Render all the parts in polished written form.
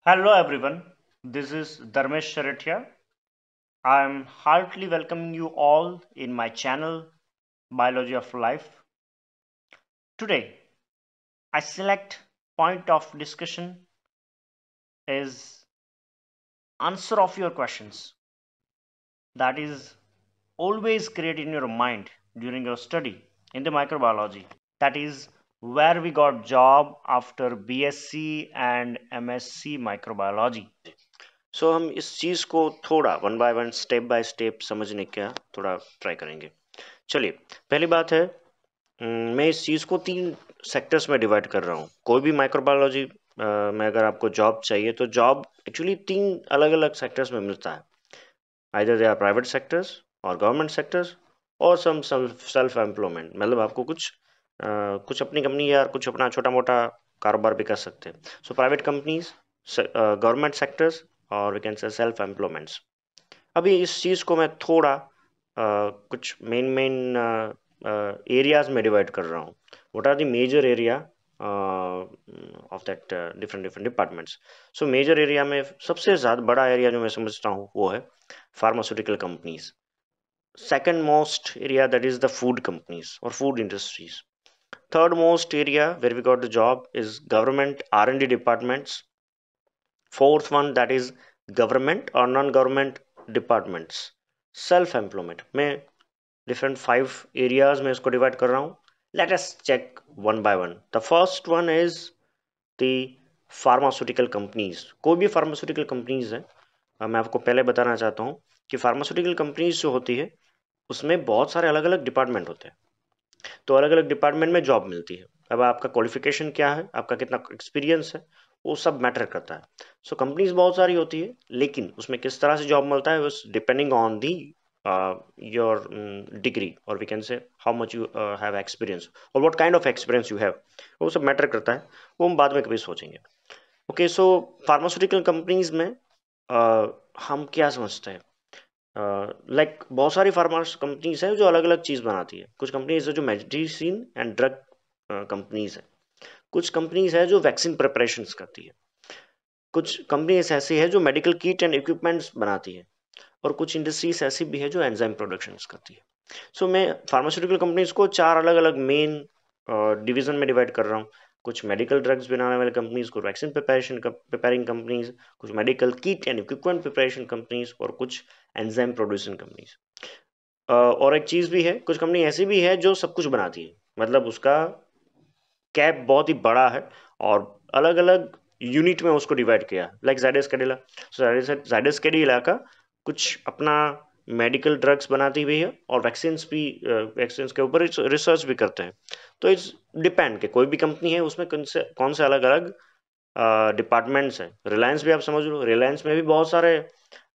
Hello everyone, this is Dharmesh Sharatia. I am heartily welcoming you all in my channel Biology of Life. Today, I select point of discussion is answer of your questions that is always create in your mind during your study in the microbiology. That is where we got job after BSc and MSc microbiology. सो हम इस चीज़ को थोड़ा one by one step by step समझने का थोड़ा try करेंगे। चलिए, पहली बात है, मैं इस चीज़ को 3 सेक्टर्स में डिवाइड कर रहा हूँ। कोई भी माइक्रोबायोलॉजी में अगर आपको जॉब चाहिए तो जॉब एक्चुअली 3 अलग-अलग सेक्टर्स में मिलता है। Either they are private sectors और गवर्नमेंट सेक्टर्स और सम सेल्फ एम्प्लॉयमेंट, मतलब आपको कुछ अपनी कंपनी या कुछ अपना छोटा-मोटा कारोबार भी कर सकते हैं। So private companies, government sectors और we can say self employments. अभी इस चीज़ को मैं थोड़ा कुछ मेन एरियाज में डिवाइड कर रहा हूँ। What are the major area of that different different departments. So major area में सबसे ज़्यादा बड़ा एरिया जो मैं समझता हूँ वो है pharmaceutical companies. Second most area that is the food companies और food industries. Third most area where we got the job is government R&D departments. Fourth one, that is government or non-government departments. Self employment में different 5 areas में इसको divide कर रहा हूँ. Let us check one by one. The first one is the pharmaceutical companies. कोई भी pharmaceutical companies है, मैं आपको पहले बताना चाहता हूँ कि pharmaceutical companies जो होती है उसमें बहुत सारे अलग अलग डिपार्टमेंट होते हैं। तो अलग अलग डिपार्टमेंट में जॉब मिलती है। अब आपका क्वालिफिकेशन क्या है, आपका कितना एक्सपीरियंस है, वो सब मैटर करता है। सो कंपनीज बहुत सारी होती है, लेकिन उसमें किस तरह से जॉब मिलता है बस depending on the your degree और we can say how much you have experience और what kind of experience you have, वो सब मैटर करता है। वो हम बाद में कभी सोचेंगे। ओके, सो फार्मास्यूटिकल कंपनीज में हम क्या समझते हैं, लाइक बहुत सारी फार्मास कंपनीज है जो अलग अलग चीज़ बनाती है। कुछ कंपनीज है जो मेडिसिन एंड ड्रग कंपनीज है। कुछ कंपनीज है जो वैक्सीन प्रिपरेशंस करती है। कुछ कंपनीज ऐसी है जो मेडिकल किट एंड इक्विपमेंट्स बनाती है। और कुछ इंडस्ट्रीज ऐसी भी है जो एंजाइम प्रोडक्शंस करती है। सो मैं फार्मास्यूटिकल कंपनीज को 4 अलग अलग मेन डिवीजन में डिवाइड कर रहा हूँ। कुछ मेडिकल ड्रग्स बनाने वाले कंपनीज, कुछ वैक्सीन प्रिपेयरिंग कंपनीज, कुछ medical kit and equipment preparation companies और कुछ एंजाइम प्रोड्यूसिंग कंपनीज। और एक चीज़ भी है, कुछ कंपनी ऐसी भी है जो सब कुछ बनाती है, मतलब उसका कैप बहुत ही बड़ा है और अलग अलग यूनिट में उसको डिवाइड किया है, लाइक जायडस कैडिला। जायडस कैडिला का कुछ अपना मेडिकल ड्रग्स बनाती हुई है और वैक्सीन के ऊपर रिसर्च भी करते हैं। तो इट्स डिपेंड कि कोई भी कंपनी है उसमें कौन से अलग अलग डिपार्टमेंट्स हैं। रिलायंस भी आप समझ लो, रिलायंस में भी बहुत सारे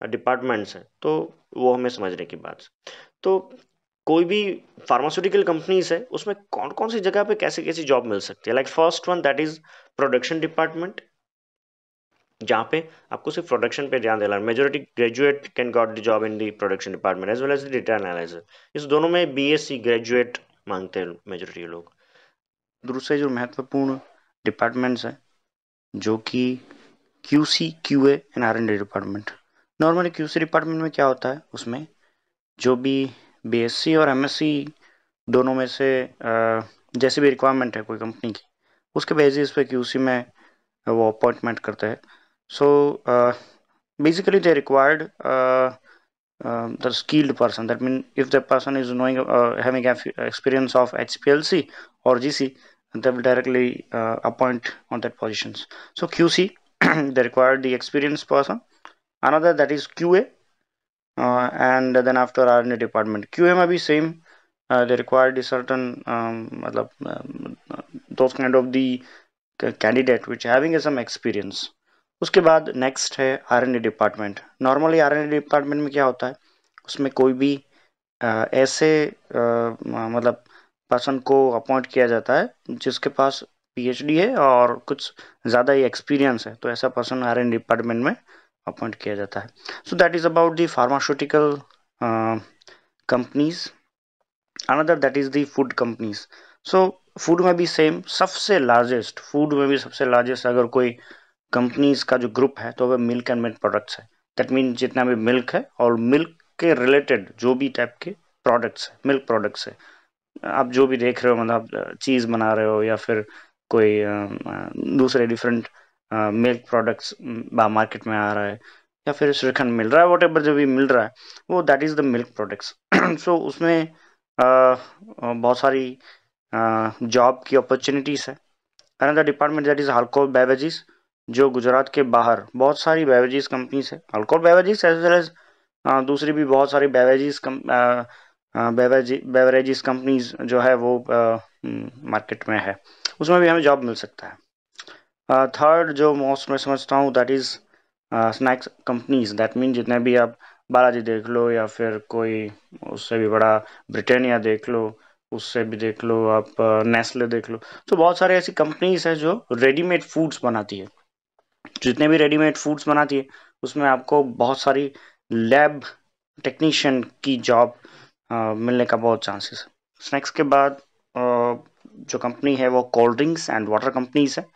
डिपार्टमेंट्स हैं, तो वो हमें समझने की बात। तो कोई भी फार्मास्यूटिकल कंपनीज है उसमें कौन कौन सी जगह पे कैसे कैसी जॉब मिल सकती है। Like first one that is production department, जहाँ पे आपको सिर्फ प्रोडक्शन पे ध्यान देना है। Majority graduate can got the job in the production department as well as the data analysis. इस दोनों में बीएससी ग्रेजुएट मांगते हैं मेजोरिटी लोग। दूसरे जो महत्वपूर्ण डिपार्टमेंट्स हैं जो कि QC QA and R and D department. Normally QC department में क्या होता है, उसमें जो भी बीएससी और एमएससी दोनों में से जैसी भी रिक्वायरमेंट है कोई कंपनी की, उसके बेसिस पे क्यूसी में वो अपॉइंटमेंट करते हैं। सो basically they required the skilled person. That means if the person is knowing having experience of HPLC or GC, they will directly appoint on that positions. So QC they required the experienced person. Another that is QA, and then after R&D department, QA may be same. They required a certain those kind of the candidate which having some experience. उसके बाद next है आर&डी department. Normally आर&डी department में क्या होता है, उसमें कोई भी ऐसे मतलब पर्सन को अपॉइंट किया जाता है जिसके पास पीएचडी है और कुछ ज़्यादा ही एक्सपीरियंस है, तो ऐसा पर्सन आर&डी डिपार्टमेंट में अपॉइंट किया जाता है। So that is about the pharmaceutical companies. Another that is the food companies. So food में भी सेम, सबसे लार्जेस्ट, फूड में भी सबसे लार्जेस्ट अगर कोई कंपनीज का जो ग्रुप है तो वह मिल्क एंड मिल्क प्रोडक्ट्स है। दैट मीन जितना भी मिल्क है और मिल्क के रिलेटेड जो भी टाइप के प्रोडक्ट्स है, मिल्क प्रोडक्ट्स है, आप जो भी देख रहे हो, मतलब चीज़ बना रहे हो या फिर कोई दूसरे डिफरेंट मिल्क प्रोडक्ट्स मार्केट में आ रहा है, या फिर श्रीखंड मिल रहा है, वट एवर जो भी मिल रहा है वो that is the milk products. So उसमें बहुत सारी जॉब की अपॉर्चुनिटीज़ है। Another department that is alcohol beverages, जो गुजरात के बाहर बहुत सारी बेवरेजेस कंपनीज है, alcohol beverages as well as दूसरी भी बहुत सारी बेवरेजेस कंपनीज जो है वो मार्केट में है, उसमें भी हमें जॉब मिल सकता है। थर्ड जो मोस्ट मैं समझता हूँ that is snacks companies. That mean जितने भी आप बालाजी देख लो या फिर कोई उससे भी बड़ा ब्रिटानिया देख लो, उससे भी देख लो आप नेस्ले देख लो, तो बहुत सारे ऐसी कंपनीज है जो रेडीमेड फूड्स बनाती है। जितने भी रेडीमेड फूड्स बनाती है उसमें आपको बहुत सारी लैब टेक्नीशियन की जॉब मिलने का बहुत चांसेस है। स्नैक्स के बाद जो कंपनी है वो cold drinks and water companies है।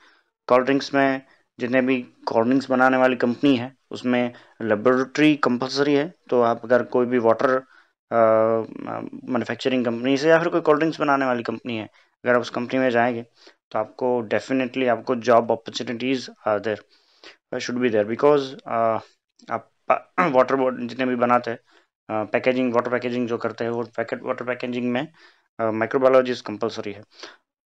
कोल्ड ड्रिंक्स में जितने भी कोल्ड ड्रिंक्स बनाने वाली कंपनी है उसमें लेबोरेटरी कंपलसरी है, तो आप अगर कोई भी वाटर मैन्युफैक्चरिंग कंपनी से या फिर कोई कोल्ड ड्रिंक्स बनाने वाली कंपनी है, अगर आप उस कंपनी में जाएंगे तो आपको डेफिनेटली आपको job opportunities should be there, because आप वाटर बॉटल जितने भी बनाते हैं, पैकेजिंग वाटर पैकेजिंग जो करते हैं वो वाटर पैकेजिंग में माइक्रोबायोलॉजी कंपलसरी है।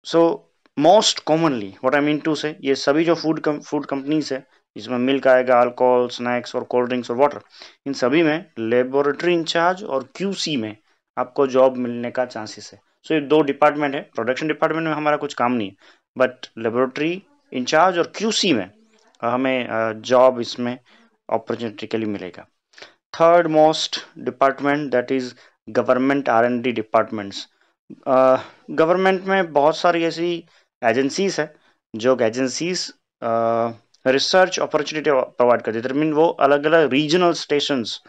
So most commonly what I mean to say, ये सभी जो फूड कंपनीज है जिसमें मिल्क आएगा, अल्कोहल, स्नैक्स और कोल्ड ड्रिंक्स और वाटर, इन सभी में लेबोरेटरी इंचार्ज और क्यूसी में आपको जॉब मिलने का चांसेस है। सो ये दो डिपार्टमेंट है। प्रोडक्शन डिपार्टमेंट में हमारा कुछ काम नहीं है, बट लेबोरेटरी इंचार्ज और क्यूसी में हमें जॉब इसमें अपॉर्चुनिटिकली मिलेगा। Third most department that is government R&D departments. Government में बहुत सारी ऐसी एजेंसीज है जो एजेंसीज रिसर्च अपॉर्चुनिटी प्रोवाइड करती है। मीन वो अलग अलग रीजनल स्टेशंस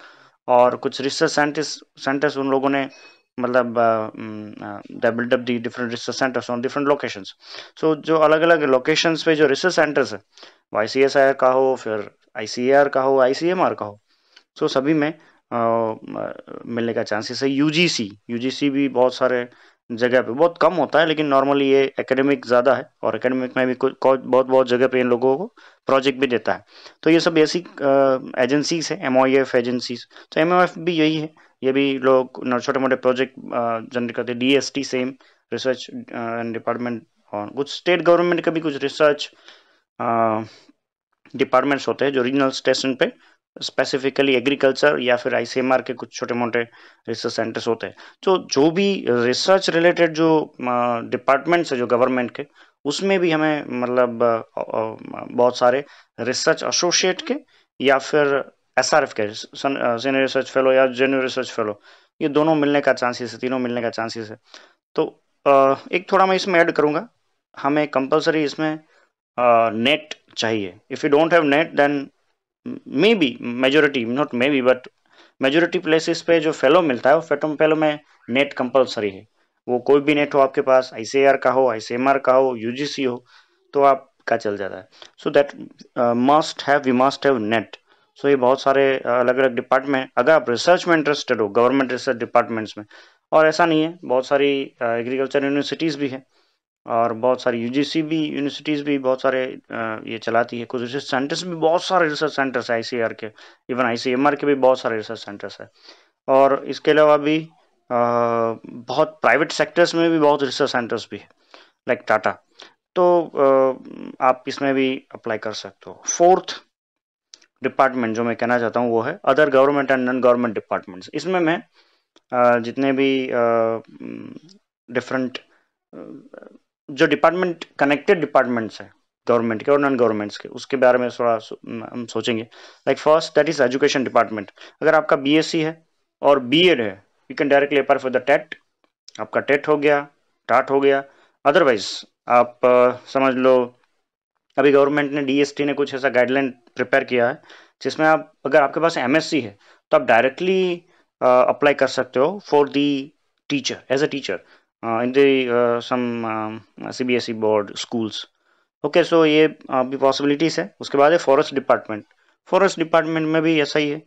और कुछ रिसर्च सेंटर्स उन लोगों ने मतलब build up the different research centres on different locations. So जो अलग अलग लोकेशंस पे जो रिसर्च सेंटर्स है, वो ICSIR का हो, फिर ICAR का हो, ICMR का हो, सो सभी में मिलने का चांसेस है। यूजीसी भी बहुत सारे जगह पे बहुत कम होता है, लेकिन नॉर्मली ये एकेडमिक ज़्यादा है और एकेडमिक में भी बहुत बहुत जगह पे इन लोगों को प्रोजेक्ट भी देता है। तो ये सब ऐसी एजेंसीज है, MOIF एजेंसीज। तो MOIF भी यही है, ये भी लोग छोटे मोटे प्रोजेक्ट जनरेट करते हैं। DST same research and department, और कुछ स्टेट गवर्नमेंट का भी कुछ रिसर्च डिपार्टमेंट्स होते हैं जो रीजनल स्टेशन पे स्पेसिफिकली एग्रीकल्चर या फिर ICMR के कुछ छोटे मोटे रिसर्च सेंटर्स होते हैं। तो जो भी रिसर्च रिलेटेड जो डिपार्टमेंट्स है जो गवर्नमेंट के, उसमें भी हमें मतलब बहुत सारे रिसर्च एसोसिएट के या फिर SRF के सीनियर रिसर्च फेलो या जूनियर रिसर्च फेलो, ये दोनों मिलने का चांसेस है, तीनों मिलने का चांसेस है। तो एक थोड़ा मैं इसमें ऐड करूँगा, हमें कंपलसरी इसमें नेट चाहिए। If you don't have NET then may be majority, not may be but majority places पे जो फेलो मिलता है वो फेलो में नेट कंपलसरी है। वो कोई भी नेट हो आपके पास, ICAR का हो, ICMR का हो, UGC हो, तो आपका चल जाता है। So that we must have NET. So ये बहुत सारे अलग अलग डिपार्टमेंट, अगर आप रिसर्च में इंटरेस्टेड हो गवर्नमेंट रिसर्च डिपार्टमेंट्स में, और ऐसा नहीं है, बहुत सारी एग्रीकल्चर यूनिवर्सिटीज़ भी हैं और बहुत सारी UGC भी यूनिवर्सिटीज़ भी बहुत सारे ये चलाती है। कुछ रिसर्च सेंटर्स भी, बहुत सारे रिसर्च सेंटर्स है ICAR के, इवन ICMR के भी बहुत सारे रिसर्च सेंटर्स है। और इसके अलावा भी बहुत प्राइवेट सेक्टर्स में भी बहुत रिसर्च सेंटर्स भी है, लाइक टाटा। तो आप इसमें भी अप्लाई कर सकते हो। फोर्थ डिपार्टमेंट जो मैं कहना चाहता हूँ वो है other government and non government departments. इसमें मैं जितने भी डिफरेंट जो डिपार्टमेंट कनेक्टेड डिपार्टमेंट्स है गवर्नमेंट के और नॉन गवर्नमेंट्स के, उसके बारे में थोड़ा हम सोचेंगे। Like first that is education department. अगर आपका BSc है और B.Ed है, you can directly apply for the TET. आपका टेट हो गया, टाट हो गया। अदरवाइज आप समझ लो अभी गवर्नमेंट ने DST ने कुछ ऐसा गाइडलाइन प्रिपेयर किया है जिसमें आप, अगर आपके पास MSc है तो आप डायरेक्टली अप्लाई कर सकते हो for the teacher, as a teacher in the some CBSE board schools. Okay, so ये भी पॉसिबिलिटीज़ है। उसके बाद है फॉरेस्ट डिपार्टमेंट। फॉरेस्ट डिपार्टमेंट में भी ऐसा ही है,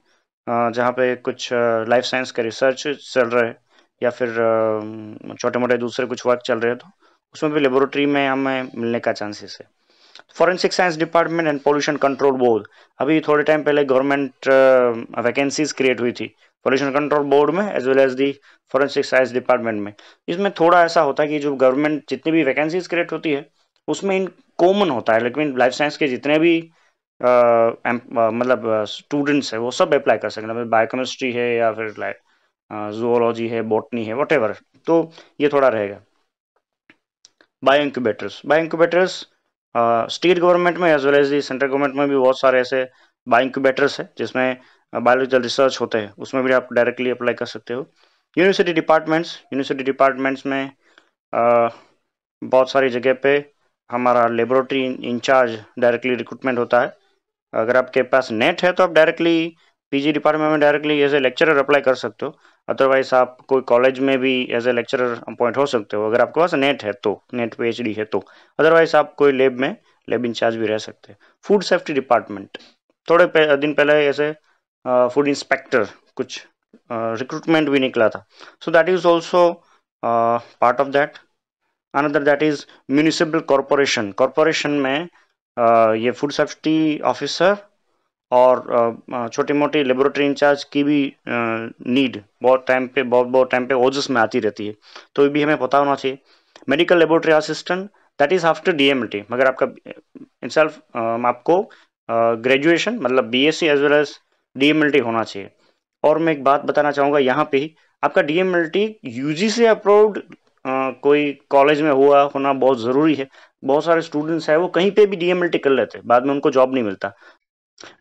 जहाँ पे कुछ लाइफ साइंस का रिसर्च चल रहा है या फिर छोटे मोटे दूसरे कुछ वर्क चल रहे हैं, तो उसमें भी लेबोरेटरी में हमें मिलने का चांसेस है। Forensic science department and pollution control board, अभी थोड़े टाइम पहले गवर्नमेंट वैकेंसीज क्रिएट हुई थी पोल्यूशन कंट्रोल बोर्ड में as well as the forensic science department में। इसमें थोड़ा ऐसा होता है कि जो गवर्नमेंट जितनी भी वैकेंसीज क्रिएट होती है उसमें इन कॉमन होता है, लेकिन लाइफ साइंस के जितने भी मतलब स्टूडेंट्स है वो सब अप्लाई कर सकते हैं, मतलब बायोकेमिस्ट्री है या फिर जूलॉजी है, बॉटनी है, वट, तो ये थोड़ा रहेगा। बायो इंक्यूबेटर्स स्टेट गवर्नमेंट में as well as central government में भी बहुत सारे ऐसे बायो इंक्यूबेटर्स है जिसमें बायोलॉजिकल रिसर्च होते हैं, उसमें भी आप डायरेक्टली अप्लाई कर सकते हो। यूनिवर्सिटी डिपार्टमेंट्स में बहुत सारी जगह पे हमारा लेबोरेटरी इंचार्ज डायरेक्टली रिक्रूटमेंट होता है। अगर आपके पास नेट है तो आप डायरेक्टली पीजी डिपार्टमेंट में directly as a lecturer apply कर सकते हो, अदरवाइज आप कोई कॉलेज में भी एज ए लेक्चरर अपॉइंट हो सकते हो अगर आपके पास नेट है तो, नेट पीएचडी है तो। अदरवाइज आप कोई लैब में लैब इंचार्ज भी रह सकते हैं। फूड सेफ्टी डिपार्टमेंट, थोड़े दिन पहले ऐसे फूड इंस्पेक्टर कुछ रिक्रूटमेंट भी निकला था, so that is also part of that. Another that is municipal corporation में ये फूड सेफ्टी ऑफिसर और छोटी मोटी लेबोरेटरी इंचार्ज की भी नीड बहुत टाइम पे ओजस में आती रहती है, तो ये भी हमें पता होना चाहिए। Medical laboratory assistant, that is after DMLT, मगर आपका इनसेल्फ आपको ग्रेजुएशन मतलब BSc as well as DMLT होना चाहिए। और मैं एक बात बताना चाहूँगा यहाँ पे ही, आपका डीएमएलटी यूजीसी अप्रूव्ड कोई कॉलेज में हुआ होना बहुत ज़रूरी है। बहुत सारे स्टूडेंट्स हैं वो कहीं पे भी डीएमएलटी कर लेते हैं, बाद में उनको जॉब नहीं मिलता।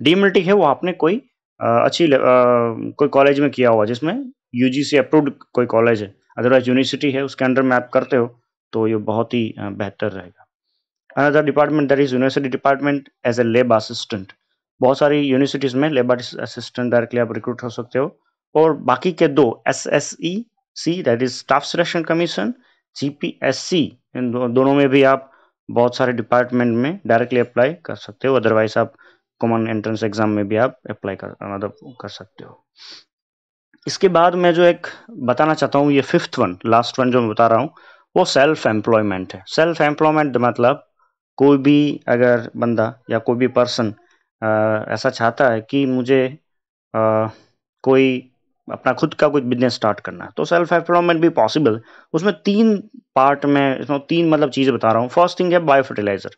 डीएमएलटी है वो आपने कोई कोई कॉलेज में किया हुआ जिसमें यूजीसी अप्रूव्ड कोई कॉलेज है, अदरवाइज यूनिवर्सिटी है उसके अंडर में आप करते हो तो ये बहुत ही बेहतर रहेगा। Another department that is university department as a lab assistant, बहुत सारी यूनिवर्सिटीज में लैब असिस्टेंट डायरेक्टली आप रिक्रूट हो सकते हो। और बाकी के दो SSC that is staff selection commission, GPSC, इन दोनों में भी आप बहुत सारे डिपार्टमेंट में डायरेक्टली अप्लाई कर सकते हो, अदरवाइज आप कॉमन एंट्रेंस एग्जाम में भी आप अप्लाई कर सकते हो। इसके बाद मैं जो एक बताना चाहता हूँ, ये फिफ्थ वन, लास्ट वन जो मैं बता रहा हूँ, वो सेल्फ एम्प्लॉयमेंट है। सेल्फ एम्प्लॉयमेंट मतलब कोई भी अगर बंदा या कोई भी पर्सन ऐसा चाहता है कि मुझे कोई अपना खुद का कुछ बिजनेस स्टार्ट करना है, तो सेल्फ एम्प्लॉयमेंट भी पॉसिबल। उसमें तीन पार्ट में, इसमें तीन मतलब चीज़ें बता रहा हूँ। फर्स्ट थिंग है बायो फर्टिलाइजर।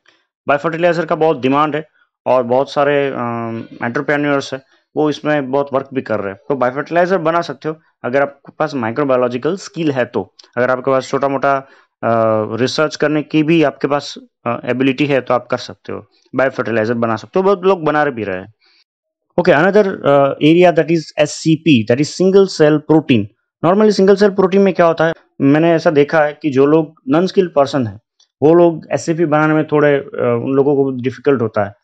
बायो फर्टिलाइजर का बहुत डिमांड है और बहुत सारे एंटरप्रेन्योर्स है वो इसमें बहुत वर्क भी कर रहे हैं, तो बायो फर्टिलाइजर बना सकते हो अगर आपके पास माइक्रोबायोलॉजिकल स्किल है तो। अगर आपके पास छोटा मोटा रिसर्च करने की भी आपके पास एबिलिटी है तो आप कर सकते हो, बायो फर्टिलाइजर बना सकते हो, बहुत लोग बना भी रहे हैं। Okay, another area that is SCP, that is single cell protein. Normally single cell protein में क्या होता है, मैंने ऐसा देखा है कि जो लोग नॉन स्किल्ड पर्सन है वो लोग एससीपी बनाने में थोड़े उन लोगों को डिफिकल्ट होता है।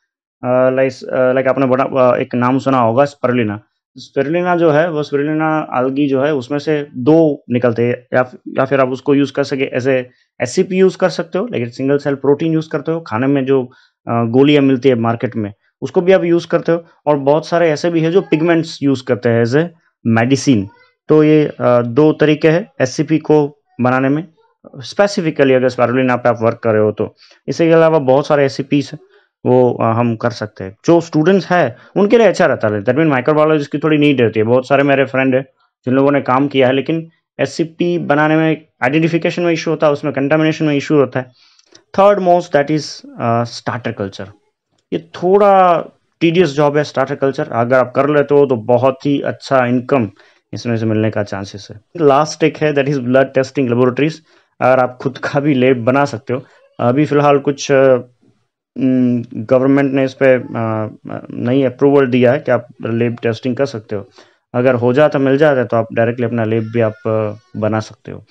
लाइक आपने बड़ा एक नाम सुना होगा स्पिरुलिना। स्पिरुलिना जो है वो स्पिरुलिना algae जो है उसमें से दो निकलते हैं, या फिर आप उसको यूज कर सके एज ए एससीपी यूज कर सकते हो, लेकिन सिंगल सेल प्रोटीन यूज करते हो खाने में जो गोलियां मिलती है मार्केट में उसको भी आप यूज करते हो। और बहुत सारे ऐसे भी है जो पिगमेंट्स यूज करते हैं एज ए मेडिसिन। तो ये दो तरीके हैं एससीपी को बनाने में, स्पेसिफिकली अगर स्पारुलिना पे आप वर्क कर रहे हो तो। इसके अलावा बहुत सारे एससीपीस है वो हम कर सकते हैं। जो स्टूडेंट्स है उनके लिए अच्छा रहता है, दैट मीन माइक्रोबायोलॉजी की थोड़ी नीड रहती है। बहुत सारे मेरे फ्रेंड है जिन लोगों ने काम किया है, लेकिन एससीपी बनाने में आइडेंटिफिकेशन में इशू होता है, उसमें कंटामिनेशन में इशू होता है। Third most that is starter culture. ये थोड़ा टीडियस जॉब है स्टार्टर कल्चर, अगर आप कर लेते हो तो बहुत ही अच्छा इनकम इसमें से मिलने का चांसेस है। लास्ट एक है that is blood testing laboratories, अगर आप खुद का भी लैब बना सकते हो। अभी फिलहाल कुछ गवर्नमेंट ने इस पर नई अप्रूवल दिया है कि आप लैब टेस्टिंग कर सकते हो। अगर हो जाता मिल जाता है तो आप डायरेक्टली अपना लैब भी आप बना सकते हो।